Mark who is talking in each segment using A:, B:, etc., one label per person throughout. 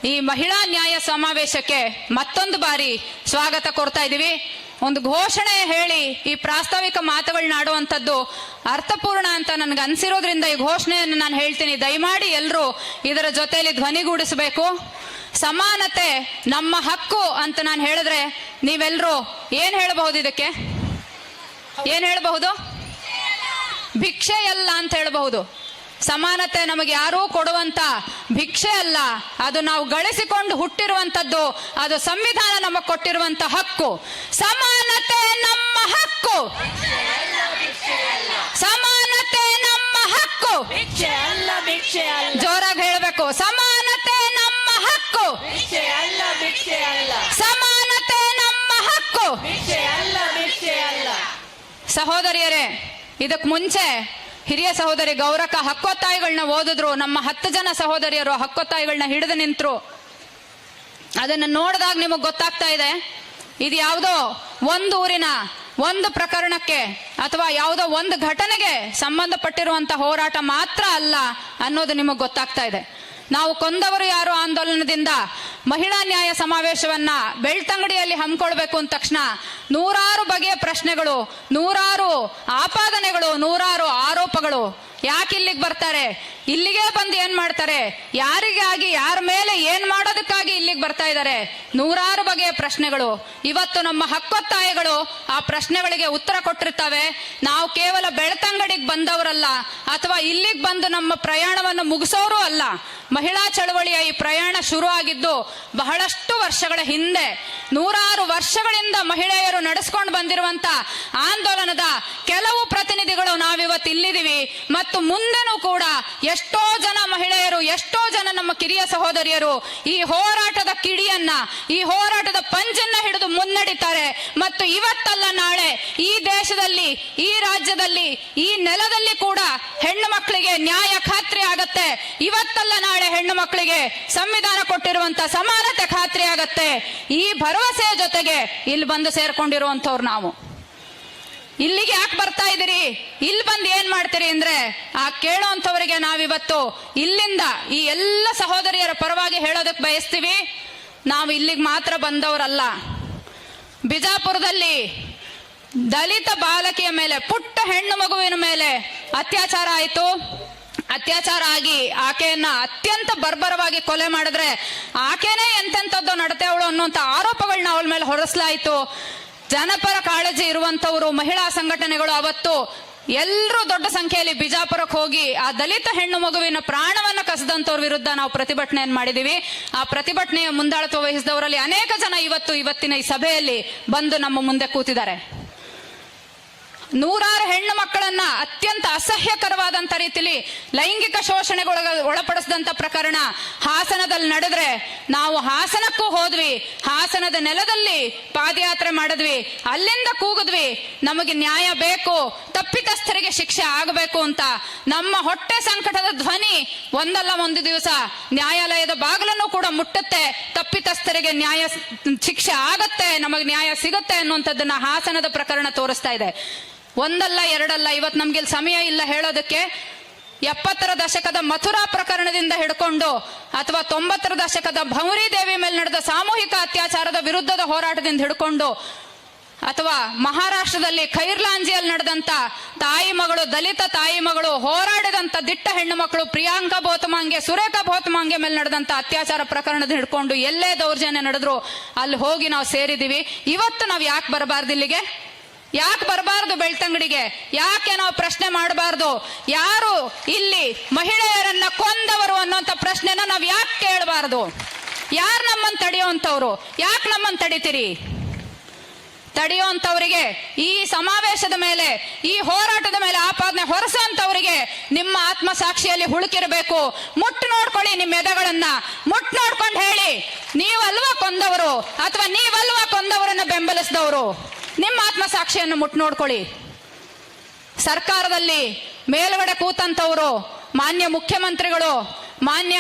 A: ಈ ಮಹಿಳಾ ನ್ಯಾಯ ಸಮಾವೇಶಕ್ಕೆ ಮತ್ತೊಂದು ಬಾರಿ ಸ್ವಾಗತ ಕೋರ್ತಾ ಇದ್ದೀವಿ. ಒಂದು ಘೋಷಣೆ ಹೇಳಿ ಈ ಪ್ರಾಸ್ತಾವಿಕ ಮಾತುಗಳನ್ನ ಆಡುವಂಥದ್ದು ಅರ್ಥಪೂರ್ಣ ಅಂತ ನನ್ಗೆ ಅನ್ಸಿರೋದ್ರಿಂದ ಈ ಘೋಷಣೆಯನ್ನು ನಾನು ಹೇಳ್ತೀನಿ. ದಯಮಾಡಿ ಎಲ್ಲರೂ ಇದರ ಜೊತೆಯಲ್ಲಿ ಧ್ವನಿಗೂಡಿಸಬೇಕು. ಸಮಾನತೆ ನಮ್ಮ ಹಕ್ಕು ಅಂತ ನಾನು ಹೇಳಿದ್ರೆ ನೀವೆಲ್ಲರೂ ಏನ್ ಹೇಳಬಹುದು? ಇದಕ್ಕೆ ಏನ್ ಹೇಳಬಹುದು? ಭಿಕ್ಷೆ ಅಲ್ಲ ಅಂತ ಹೇಳಬಹುದು. ಸಮಾನತೆ ನಮಗೆ ಯಾರೂ ಕೊಡುವಂತ ಭಿಕ್ಷೆ ಅಲ್ಲ, ಅದು ನಾವು ಗಳಿಸಿಕೊಂಡು ಹುಟ್ಟಿರುವಂತದ್ದು, ಅದು ಸಂವಿಧಾನ ನಮಗೆ ಕೊಟ್ಟಿರುವಂತ ಹಕ್ಕು. ಸಮಾನತೆ ನಮ್ಮ ಹಕ್ಕು, ಸಮಾನತೆ ನಮ್ಮ ಹಕ್ಕು. ಜೋರಾಗಿ ಹೇಳಬೇಕು, ಸಮಾನತೆ ನಮ್ಮ ಹಕ್ಕು, ಸಮಾನತೆ ನಮ್ಮ ಹಕ್ಕು. ಸಹೋದರಿಯರೇ, ಇದಕ್ ಮುಂಚೆ ಹಿರಿಯ ಸಹೋದರಿ ಗೌರಕ್ಕ ಹಕ್ಕೊತ್ತಾಯಿಗಳನ್ನ ಓದಿದ್ರು. ನಮ್ಮ 10 ಜನ ಸಹೋದರಿಯರು ಹಕ್ಕೊತ್ತಾಯಿಗಳನ್ನ ಹಿಡಿದು ನಿಂತರು. ಅದನ್ನು ನೋಡಿದಾಗ ನಿಮಗೆ ಗೊತ್ತಾಗ್ತಾ ಇದೆ, ಇದು ಯಾವುದೋ ಒಂದು ಊರಿನ ಒಂದು ಪ್ರಕರಣಕ್ಕೆ ಅಥವಾ ಯಾವುದೋ ಒಂದು ಘಟನೆಗೆ ಸಂಬಂಧಪಟ್ಟಿರುವಂತ ಹೋರಾಟ ಮಾತ್ರ ಅಲ್ಲ ಅನ್ನೋದು ನಿಮಗೆ ಗೊತ್ತಾಗ್ತಾ ಇದೆ. ನಾವು ಕೊಂದವರು ಯಾರು ಆಂದೋಲನದಿಂದ ಮಹಿಳಾ ನ್ಯಾಯ ಸಮಾವೇಶವನ್ನ ಬೆಳ್ತಂಗಡಿಯಲ್ಲಿ ಹಮ್ಮಿಕೊಳ್ಬೇಕು ಅಂದ ತಕ್ಷಣ ನೂರಾರು ಬಗೆಯ ಪ್ರಶ್ನೆಗಳು, ನೂರಾರು ಆಪಾದನೆಗಳು, ನೂರಾರು ಆರೋಪಗಳು. ಯಾಕೆ ಇಲ್ಲಿಗೆ ಬರ್ತಾರೆ, ಇಲ್ಲಿಗೆ ಬಂದು ಏನ್ ಮಾಡ್ತಾರೆ, ಯಾರಿಗಾಗಿ, ಯಾರ ಮೇಲೆ ಏನ್ ಮಾಡೋದಕ್ಕಾಗಿ ಇಲ್ಲಿಗೆ ಬರ್ತಾ ಇದ್ದಾರೆ, ನೂರಾರು ಬಗೆಯ ಪ್ರಶ್ನೆಗಳು. ಇವತ್ತು ನಮ್ಮ ಹಕ್ಕೊತ್ತಾಯಗಳು ಆ ಪ್ರಶ್ನೆಗಳಿಗೆ ಉತ್ತರ ಕೊಟ್ಟಿರ್ತವೆ. ನಾವು ಕೇವಲ ಬೆಳ್ತಂಗಡಿಗೆ ಬಂದವರಲ್ಲ, ಅಥವಾ ಇಲ್ಲಿಗೆ ಬಂದು ನಮ್ಮ ಪ್ರಯಾಣವನ್ನು ಮುಗಿಸೋರು ಅಲ್ಲ. ಮಹಿಳಾ ಚಳವಳಿಯ ಈ ಪ್ರಯಾಣ ಶುರು ಆಗಿದ್ದು ಬಹಳಷ್ಟು ವರ್ಷಗಳ ಹಿಂದೆ. ನೂರಾರು ವರ್ಷಗಳಿಂದ ಮಹಿಳೆಯರು ನಡೆಸ್ಕೊಂಡು ಬಂದಿರುವಂತ ಆಂದೋಲನದ ಕೆಲವು ಪ್ರತಿನಿಧಿಗಳು ನಾವಿವತ್ತು ಇಲ್ಲಿದ್ದೀವಿ. ಮತ್ತು ಮುಂದೆನೂ ಕೂಡ ಎಷ್ಟೋ ಜನ ಮಹಿಳೆಯರು, ಎಷ್ಟೋ ಜನ ನಮ್ಮ ಕಿರಿಯ ಸಹೋದರಿಯರು ಈ ಹೋರಾಟದ ಕಿಡಿಯನ್ನ, ಈ ಹೋರಾಟದ ಪಂಜನ್ನ ಹಿಡಿದು ಮುನ್ನಡಿತಾರೆ. ಮತ್ತು ಇವತ್ತಲ್ಲ ನಾಳೆ ಈ ದೇಶದಲ್ಲಿ, ಈ ರಾಜ್ಯದಲ್ಲಿ, ಈ ನೆಲದಲ್ಲಿ ಕೂಡ ಹೆಣ್ಣು ಮಕ್ಕಳಿಗೆ ನ್ಯಾಯ ಖಾತ್ರಿ ಆಗತ್ತೆ. ಇವತ್ತಲ್ಲ ನಾಳೆ ಹೆಣ್ಣು ಮಕ್ಕಳಿಗೆ ಸಂವಿಧಾನ ಕೊಟ್ಟಿರುವಂತ ಸಮಾನತೆ ಖಾತ್ರಿ ಆಗತ್ತೆ. ಈ ಭರವಸೆಯ ಜೊತೆಗೆ ಇಲ್ಲಿ ಬಂದು ಸೇರ್ಕೊಂಡಿರುವಂತವ್ರು ನಾವು. ಇಲ್ಲಿಗೆ ಯಾಕೆ ಬರ್ತಾ ಇದ್ದೀರಿ, ಇಲ್ಲಿ ಬಂದು ಏನ್ ಮಾಡ್ತೀರಿ ಅಂದ್ರೆ ಆ ಕೇಳೋಂಥವರಿಗೆ ನಾವಿವತ್ತು ಇಲ್ಲಿಂದ ಈ ಎಲ್ಲ ಸಹೋದರಿಯರ ಪರವಾಗಿ ಹೇಳೋದಕ್ಕೆ ಬಯಸ್ತೀವಿ, ನಾವು ಇಲ್ಲಿಗೆ ಮಾತ್ರ ಬಂದವರಲ್ಲ. ಬಿಜಾಪುರದಲ್ಲಿ ದಲಿತ ಬಾಲಕಿಯ ಮೇಲೆ, ಪುಟ್ಟ ಹೆಣ್ಣು ಮಗುವಿನ ಮೇಲೆ ಅತ್ಯಾಚಾರ ಆಯಿತು. ಅತ್ಯಾಚಾರ ಆಗಿ ಆಕೆಯನ್ನ ಅತ್ಯಂತ ಬರ್ಬರವಾಗಿ ಕೊಲೆ ಮಾಡಿದ್ರೆ ಆಕೆನೇ ಎಂತೆಂಥದ್ದು ನಡತೆವಳು ಅನ್ನುವಂಥ ಆರೋಪಗಳನ್ನ ಅವಳ ಮೇಲೆ ಹೊರಸಲಾಯಿತು. ಜನಪರ ಕಾಳಜಿ ಇರುವಂತವರು ಮಹಿಳಾ ಸಂಘಟನೆಗಳು ಅವತ್ತು ಎಲ್ಲರೂ ದೊಡ್ಡ ಸಂಖ್ಯೆಯಲ್ಲಿ ಬಿಜಾಪುರಕ್ಕೆ ಹೋಗಿ ಆ ದಲಿತ ಹೆಣ್ಣು ಮಗುವಿನ ಪ್ರಾಣವನ್ನ ಕಸದಂತವ್ರ ವಿರುದ್ಧ ನಾವು ಪ್ರತಿಭಟನೆಯನ್ನು ಮಾಡಿದೀವಿ. ಆ ಪ್ರತಿಭಟನೆಯ ಮುಂದಾಳತ್ವ ವಹಿಸಿದವರಲ್ಲಿ ಅನೇಕ ಜನ ಇವತ್ತಿನ ಈ ಸಭೆಯಲ್ಲಿ ಬಂದು ನಮ್ಮ ಮುಂದೆ ಕೂತಿದ್ದಾರೆ. ನೂರಾರು ಹೆಣ್ಣು ಮಕ್ಕಳನ್ನ ಅತ್ಯಂತ ಅಸಹ್ಯಕರವಾದಂತ ರೀತಿಯಲ್ಲಿ ಲೈಂಗಿಕ ಒಳಪಡಿಸಿದಂತ ಪ್ರಕರಣ ಹಾಸನದಲ್ಲಿ ನಡೆದ್ರೆ ನಾವು ಹಾಸನಕ್ಕೂ ಹೋದ್ವಿ. ಹಾಸನದ ನೆಲದಲ್ಲಿ ಪಾದಯಾತ್ರೆ ಮಾಡಿದ್ವಿ, ಅಲ್ಲಿಂದ ಕೂಗಿದ್ವಿ, ನಮಗೆ ನ್ಯಾಯ ಬೇಕು, ತಪ್ಪಿತಸ್ಥರಿಗೆ ಶಿಕ್ಷೆ ಆಗಬೇಕು ಅಂತ. ನಮ್ಮ ಹೊಟ್ಟೆ ಸಂಕಟದ ಧ್ವನಿ ಒಂದಲ್ಲ ಒಂದು ದಿವಸ ನ್ಯಾಯಾಲಯದ ಬಾಗಿಲನ್ನು ಕೂಡ ಮುಟ್ಟುತ್ತೆ. ತಪ್ಪಿತಸ್ಥರಿಗೆ ನ್ಯಾಯ ಶಿಕ್ಷೆ ಆಗತ್ತೆ, ನಮಗೆ ನ್ಯಾಯ ಸಿಗುತ್ತೆ ಅನ್ನುವಂಥದ್ದನ್ನ ಹಾಸನದ ಪ್ರಕರಣ ತೋರಿಸ್ತಾ ಇದೆ. ಒಂದಲ್ಲ ಎರಡಲ್ಲ, ಇವತ್ತು ನಮ್ಗೆ ಸಮಯ ಇಲ್ಲ ಹೇಳೋದಕ್ಕೆ. 70ರ ದಶಕದ ಮಥುರಾ ಪ್ರಕರಣದಿಂದ ಹಿಡ್ಕೊಂಡು ಅಥವಾ 90ರ ದಶಕದ ಭೌರಿ ದೇವಿ ಮೇಲೆ ನಡೆದ ಸಾಮೂಹಿಕ ಅತ್ಯಾಚಾರದ ವಿರುದ್ಧದ ಹೋರಾಟದಿಂದ ಹಿಡ್ಕೊಂಡು ಅಥವಾ ಮಹಾರಾಷ್ಟ್ರದಲ್ಲಿ ಖೈರ್ಲಾಂಜಿಯಲ್ಲಿ ನಡೆದಂತ ತಾಯಿ ಮಗಳು, ದಲಿತ ತಾಯಿ ಮಗಳು ಹೋರಾಡಿದಂತ ದಿಟ್ಟ ಹೆಣ್ಣು ಮಕ್ಕಳು ಪ್ರಿಯಾಂಕಾ ಬೋತಮಾಂಗೆ, ಸುರೇಖಾ ಬೋತಮಾಂಗೆ ಮೇಲೆ ನಡೆದಂತ ಅತ್ಯಾಚಾರ ಪ್ರಕರಣದ ಹಿಡ್ಕೊಂಡು ಎಲ್ಲೇ ದೌರ್ಜನ್ಯ ನಡೆದ್ರು ಅಲ್ಲಿ ಹೋಗಿ ನಾವು ಸೇರಿದೀವಿ. ಇವತ್ತು ನಾವು ಯಾಕೆ ಬರಬಾರ್ದು ಇಲ್ಲಿಗೆ? ಯಾಕೆ ಬರಬಾರ್ದು ಬೆಳ್ತಂಗಡಿಗೆ? ಯಾಕೆ ನಾವು ಪ್ರಶ್ನೆ ಮಾಡಬಾರ್ದು? ಯಾರು ಇಲ್ಲಿ ಮಹಿಳೆಯರನ್ನ ಕೊಂದವರು ಅನ್ನೋಂಥ ಪ್ರಶ್ನೆನ ನಾವು ಯಾಕೆ ಕೇಳಬಾರ್ದು? ಯಾರು ನಮ್ಮನ್ನು ತಡೆಯುವಂಥವ್ರು? ಯಾಕೆ ನಮ್ಮನ್ನು ತಡಿತೀರಿ? ತಡೆಯುವಂಥವರಿಗೆ, ಈ ಸಮಾವೇಶದ ಮೇಲೆ, ಈ ಹೋರಾಟದ ಮೇಲೆ ಆಪಾದನೆ ಹೊರಸುವಂಥವರಿಗೆ ನಿಮ್ಮ ಆತ್ಮಸಾಕ್ಷಿಯಲ್ಲಿ ಹುಳುಕಿರಬೇಕು. ಮುಟ್ಟು ನೋಡ್ಕೊಳ್ಳಿ, ನಿಮ್ಮ ಎದೆಗಳನ್ನ ಮುಟ್ಟು ನೋಡ್ಕೊಂಡು ಹೇಳಿ, ನೀವಲ್ವಾ ಕೊಂದವರು ಅಥವಾ ನೀವಲ್ವಾ ಕೊಂದವರನ್ನ ಬೆಂಬಲಿಸಿದವರು? ನಿಮ್ಮ ಆತ್ಮಸಾಕ್ಷಿಯನ್ನು ಮುಟ್ಟು ನೋಡ್ಕೊಳ್ಳಿ. ಸರ್ಕಾರದಲ್ಲಿ ಮೇಲ್ಗಡೆ ಕೂತಂತವರು, ಮಾನ್ಯ ಮುಖ್ಯಮಂತ್ರಿಗಳು, ಮಾನ್ಯ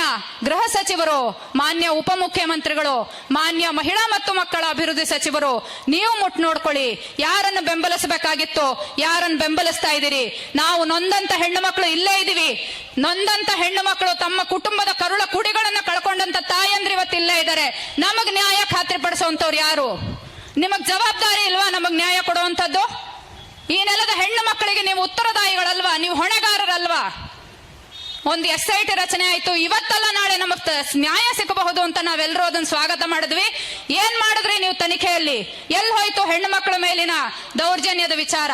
A: ಗೃಹ ಸಚಿವರು, ಮಾನ್ಯ ಉಪಮುಖ್ಯಮಂತ್ರಿಗಳು, ಮಾನ್ಯ ಮಹಿಳಾ ಮತ್ತು ಮಕ್ಕಳ ಅಭಿವೃದ್ಧಿ ಸಚಿವರು, ನೀವು ನೋಡ್ಕೊಳ್ಳಿ ಯಾರನ್ನು ಬೆಂಬಲಿಸಬೇಕಾಗಿತ್ತು, ಯಾರನ್ನು ಬೆಂಬಲಿಸ್ತಾ ಇದ್ದೀರಿ. ನಾವು ನೊಂದಂತ ಹೆಣ್ಣು ಮಕ್ಕಳು ಇಲ್ಲೇ ಇದೀವಿ. ನೊಂದಂತ ಹೆಣ್ಣು ಮಕ್ಕಳು ತಮ್ಮ ಕುಟುಂಬದ ಕರುಳ ಕುಡಿಗಳನ್ನ ಕಳ್ಕೊಂಡಂತ ತಾಯಂದ್ರು ಇವತ್ತು ಇಲ್ಲೇ ಇದ್ದಾರೆ. ನಮಗ್ ನ್ಯಾಯ ಖಾತ್ರಿಪಡಿಸುವಂತವ್ರು ಯಾರು? ನಿಮಗ್ ಜವಾಬ್ದಾರಿ ಇಲ್ವಾ ನಮಗ್ ನ್ಯಾಯ ಕೊಡುವಂತದ್ದು? ಈ ನೆಲದ ಹೆಣ್ಣು ಮಕ್ಕಳಿಗೆ ನೀವು ಉತ್ತರದಾಯಿಗಳಲ್ವಾ? ನೀವು ಹೊಣೆಗಾರರಲ್ವಾ? ಒಂದು SIT ರಚನೆ ಆಯ್ತು, ಇವತ್ತಲ್ಲ ನಾಳೆ ನಮಗ್ ನ್ಯಾಯ ಸಿಗಬಹುದು ಅಂತ ನಾವೆಲ್ಲರೂ ಅದನ್ನ ಸ್ವಾಗತ ಮಾಡಿದ್ವಿ. ಏನ್ ಮಾಡಿದ್ರಿ ನೀವು ತನಿಖೆಯಲ್ಲಿ? ಎಲ್ಲಿ ಹೋಯ್ತು ಹೆಣ್ಣು ಮಕ್ಕಳ ಮೇಲಿನ ದೌರ್ಜನ್ಯದ ವಿಚಾರ?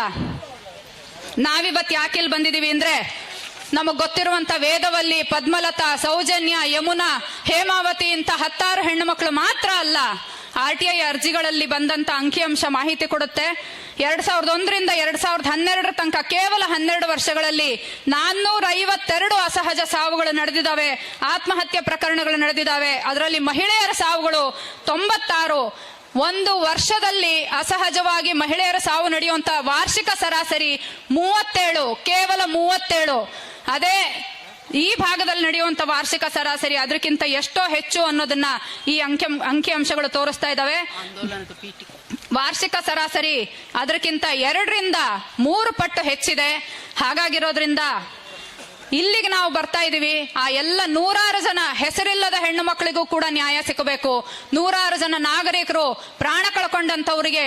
A: ನಾವಿವತ್ತು ಯಾಕಿಲ್ ಬಂದಿದೀವಿ ಅಂದ್ರೆ, ನಮಗ್ ಗೊತ್ತಿರುವಂತ ವೇದವಲ್ಲಿ, ಪದ್ಮಲತಾ, ಸೌಜನ್ಯ, ಯಮುನಾ, ಹೇಮಾವತಿ ಇಂತ 10 ಹೆಣ್ಣು ಮಕ್ಕಳು ಮಾತ್ರ ಅಲ್ಲ, RTI ಅರ್ಜಿಗಳಲ್ಲಿ ಬಂದಂತ ಅಂಕಿಅಂಶ ಮಾಹಿತಿ ಕೊಡುತ್ತೆ. 2001ರಿಂದ 2012 ತನಕ ಕೇವಲ 12 ವರ್ಷಗಳಲ್ಲಿ 452 ಅಸಹಜ ಸಾವುಗಳು ನಡೆದಿದ್ದಾವೆ, ಆತ್ಮಹತ್ಯೆ ಪ್ರಕರಣಗಳು ನಡೆದಿದ್ದಾವೆ. ಅದರಲ್ಲಿ ಮಹಿಳೆಯರ ಸಾವುಗಳು 96. ಒಂದು ವರ್ಷದಲ್ಲಿ ಅಸಹಜವಾಗಿ ಮಹಿಳೆಯರ ಸಾವು ನಡೆಯುವಂತ ವಾರ್ಷಿಕ ಸರಾಸರಿ 37, ಕೇವಲ 37. ಅದೇ ಈ ಭಾಗದಲ್ಲಿ ನಡೆಯುವಂತ ವಾರ್ಷಿಕ ಸರಾಸರಿ ಅದಕ್ಕಿಂತ ಎಷ್ಟೋ ಹೆಚ್ಚು ಅನ್ನೋದನ್ನ ಈ ಅಂಕಿಅಂಶಗಳು ತೋರಿಸ್ತಾ ಇದ್ದಾವೆ. ವಾರ್ಷಿಕ ಸರಾಸರಿ ಅದಕ್ಕಿಂತ 2ರಿಂದ 3 ಪಟ್ಟು ಹೆಚ್ಚಿದೆ. ಹಾಗಾಗಿರೋದ್ರಿಂದ ಇಲ್ಲಿಗೆ ನಾವು ಬರ್ತಾ ಇದೀವಿ. ಆ ಎಲ್ಲ 100 ಜನ ಹೆಸರಿಲ್ಲದ ಹೆಣ್ಣು ಮಕ್ಕಳಿಗೂ ಕೂಡ ನ್ಯಾಯ ಸಿಗಬೇಕು. 100 ಜನ ನಾಗರಿಕರು ಪ್ರಾಣ ಕಳ್ಕೊಂಡಂತವರಿಗೆ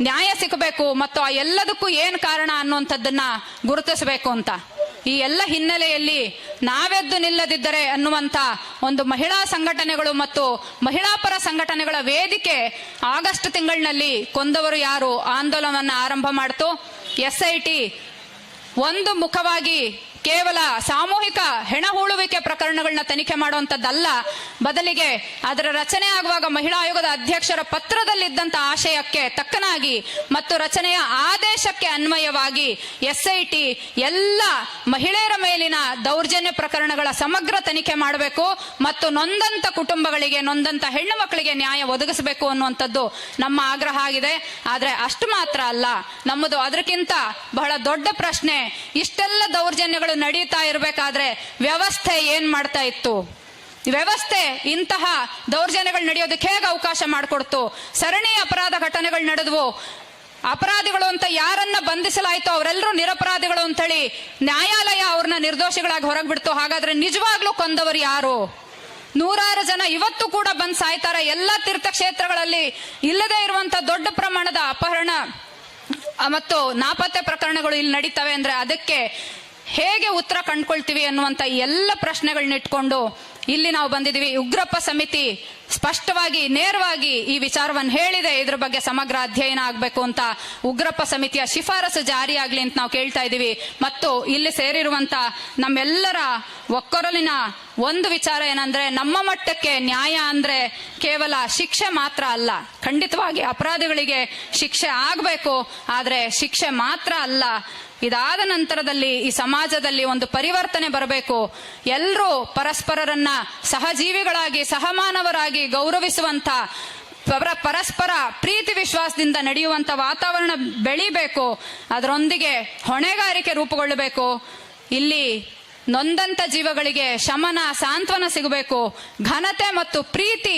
A: ನ್ಯಾಯ ಸಿಗಬೇಕು. ಮತ್ತು ಆ ಎಲ್ಲದಕ್ಕೂ ಏನ್ ಕಾರಣ ಅನ್ನುವಂಥದ್ದನ್ನ ಗುರುತಿಸಬೇಕು ಅಂತ. ಈ ಎಲ್ಲ ಹಿನ್ನೆಲೆಯಲ್ಲಿ ನಾವೆದ್ದು ನಿಲ್ಲದಿದ್ದರೆ ಅನ್ನುವಂತ ಒಂದು ಮಹಿಳಾ ಸಂಘಟನೆಗಳು ಮತ್ತು ಮಹಿಳಾ ಪರ ಸಂಘಟನೆಗಳ ವೇದಿಕೆ ಆಗಸ್ಟ್ ತಿಂಗಳಿನಲ್ಲಿ ಕೊಂದವರು ಯಾರು ಆಂದೋಲನವನ್ನ ಆರಂಭ ಮಾಡಿತು. SIT ಒಂದು ಮುಖವಾಗಿ ಕೇವಲ ಸಾಮೂಹಿಕ ಹೆಣ ಹೂಳುವಿಕೆ ಪ್ರಕರಣಗಳನ್ನ ತನಿಖೆ ಮಾಡುವಂತದ್ದಲ್ಲ, ಬದಲಿಗೆ ಅದರ ರಚನೆ ಆಗುವಾಗ ಮಹಿಳಾ ಆಯೋಗದ ಅಧ್ಯಕ್ಷರ ಪತ್ರದಲ್ಲಿದ್ದಂತ ಆಶಯಕ್ಕೆ ತಕ್ಕನಾಗಿ ಮತ್ತು ರಚನೆಯ ಆದೇಶಕ್ಕೆ ಅನ್ವಯವಾಗಿ SIT ಎಲ್ಲ ಮಹಿಳೆಯರ ಮೇಲಿನ ದೌರ್ಜನ್ಯ ಪ್ರಕರಣಗಳ ಸಮಗ್ರ ತನಿಖೆ ಮಾಡಬೇಕು ಮತ್ತು ನೊಂದಂತ ಕುಟುಂಬಗಳಿಗೆ, ನೊಂದಂತ ಹೆಣ್ಣು ಮಕ್ಕಳಿಗೆ ನ್ಯಾಯ ಒದಗಿಸಬೇಕು ಅನ್ನುವಂಥದ್ದು ನಮ್ಮ ಆಗ್ರಹ ಆಗಿದೆ. ಆದ್ರೆ ಅಷ್ಟು ಮಾತ್ರ ಅಲ್ಲ, ನಮ್ಮದು ಅದಕ್ಕಿಂತ ಬಹಳ ದೊಡ್ಡ ಪ್ರಶ್ನೆ. ಇಷ್ಟೆಲ್ಲ ದೌರ್ಜನ್ಯಗಳು ನಡೀತಾ ಇರಬೇಕಾದ್ರೆ ವ್ಯವಸ್ಥೆ ಏನ್ ಮಾಡ್ತಾ ಇತ್ತು? ವ್ಯವಸ್ಥೆ ಇಂತಹ ದೌರ್ಜನ್ಯಗಳು ನಡೆಯೋದಕ್ಕೆ ಹೇಗೆ ಅವಕಾಶ ಮಾಡಿಕೊಡ್ತು? ಸರಣಿ ಅಪರಾಧ ಘಟನೆಗಳು ನಡೆದವು. ಅಪರಾಧಿಗಳು ಅಂತ ಯಾರನ್ನ ಬಂಧಿಸಲಾಯ್ತು ಅವರೆಲ್ಲರೂ ನಿರಪರಾಧಿಗಳು ಅಂತೇಳಿ ನ್ಯಾಯಾಲಯ ಅವ್ರನ್ನ ನಿರ್ದೋಷಿಗಳಾಗಿ ಹೊರಗೆ ಬಿಡ್ತು. ಹಾಗಾದ್ರೆ ನಿಜವಾಗ್ಲೂ ಕೊಂದವರು ಯಾರು? 100 ಜನ ಇವತ್ತು ಕೂಡ ಬಂದ್ ಸಾಯ್ತಾರೆ. ಎಲ್ಲ ತೀರ್ಥಕ್ಷೇತ್ರಗಳಲ್ಲಿ ಇಲ್ಲದೆ ಇರುವಂತ ದೊಡ್ಡ ಪ್ರಮಾಣದ ಅಪಹರಣ ಮತ್ತು ನಾಪತ್ತೆ ಪ್ರಕರಣಗಳು ಇಲ್ಲಿ ನಡೀತವೆ ಅಂದ್ರೆ ಅದಕ್ಕೆ ಹೇಗೆ ಉತ್ತರ ಕಂಡ್ಕೊಳ್ತೀವಿ ಅನ್ನುವಂತ ಎಲ್ಲ ಪ್ರಶ್ನೆಗಳನ್ನ ಇಟ್ಕೊಂಡು ಇಲ್ಲಿ ನಾವು ಬಂದಿದ್ದೀವಿ. ಉಗ್ರಪ್ಪ ಸಮಿತಿ ಸ್ಪಷ್ಟವಾಗಿ ನೇರವಾಗಿ ಈ ವಿಚಾರವನ್ನು ಹೇಳಿದೆ. ಇದ್ರ ಬಗ್ಗೆ ಸಮಗ್ರ ಅಧ್ಯಯನ ಆಗಬೇಕು ಅಂತ ಉಗ್ರಪ್ಪ ಸಮಿತಿಯ ಶಿಫಾರಸು ಜಾರಿಯಾಗ್ಲಿ ಅಂತ ನಾವು ಕೇಳ್ತಾ ಇದ್ದೀವಿ. ಮತ್ತು ಇಲ್ಲಿ ಸೇರಿರುವಂತ ನಮ್ಮೆಲ್ಲರ ಒಕ್ಕೊರಲಿನ ಒಂದು ವಿಚಾರ ಏನಂದ್ರೆ, ನಮ್ಮ ಮಟ್ಟಕ್ಕೆ ನ್ಯಾಯ ಅಂದ್ರೆ ಕೇವಲ ಶಿಕ್ಷೆ ಮಾತ್ರ ಅಲ್ಲ. ಖಂಡಿತವಾಗಿ ಅಪರಾಧಿಗಳಿಗೆ ಶಿಕ್ಷೆ ಆಗ್ಬೇಕು, ಆದ್ರೆ ಶಿಕ್ಷೆ ಮಾತ್ರ ಅಲ್ಲ. ಇದಾದ ನಂತರದಲ್ಲಿ ಈ ಸಮಾಜದಲ್ಲಿ ಒಂದು ಪರಿವರ್ತನೆ ಬರಬೇಕು. ಎಲ್ಲರೂ ಪರಸ್ಪರರನ್ನ ಸಹಜೀವಿಗಳಾಗಿ, ಸಹಮಾನವರಾಗಿ ಗೌರವಿಸುವಂತ, ಪರಸ್ಪರ ಪ್ರೀತಿ ವಿಶ್ವಾಸದಿಂದ ನಡೆಯುವಂತ ವಾತಾವರಣ ಬೆಳಿಬೇಕು. ಅದರೊಂದಿಗೆ ಹೊಣೆಗಾರಿಕೆ ರೂಪುಗೊಳ್ಳಬೇಕು. ಇಲ್ಲಿ ನೊಂದಂತ ಜೀವಗಳಿಗೆ ಶಮನ, ಸಾಂತ್ವನ ಸಿಗಬೇಕು. ಘನತೆ ಮತ್ತು ಪ್ರೀತಿ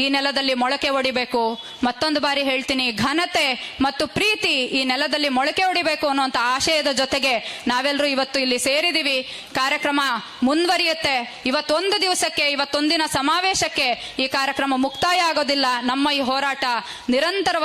A: ಈ ನೆಲದಲ್ಲಿ ಮೊಳಕೆ ಒಡಿಬೇಕು. ಮತ್ತೊಂದು ಬಾರಿ ಹೇಳ್ತೀನಿ, ಘನತೆ ಮತ್ತು ಪ್ರೀತಿ ಈ ನೆಲದಲ್ಲಿ ಮೊಳಕೆ ಒಡಿಬೇಕು ಅನ್ನುವಂತ ಆಶಯದ ಜೊತೆಗೆ ನಾವೆಲ್ಲರೂ ಇವತ್ತು ಇಲ್ಲಿ ಸೇರಿದೀವಿ. ಕಾರ್ಯಕ್ರಮ ಮುಂದುವರಿಯುತ್ತೆ. ಇವತ್ತೊಂದು ದಿವಸಕ್ಕೆ, ಇವತ್ತೊಂದಿನ ಸಮಾವೇಶಕ್ಕೆ ಈ ಕಾರ್ಯಕ್ರಮ ಮುಕ್ತಾಯ ಆಗೋದಿಲ್ಲ. ನಮ್ಮ ಈ ಹೋರಾಟ ನಿರಂತರವಾಗಿ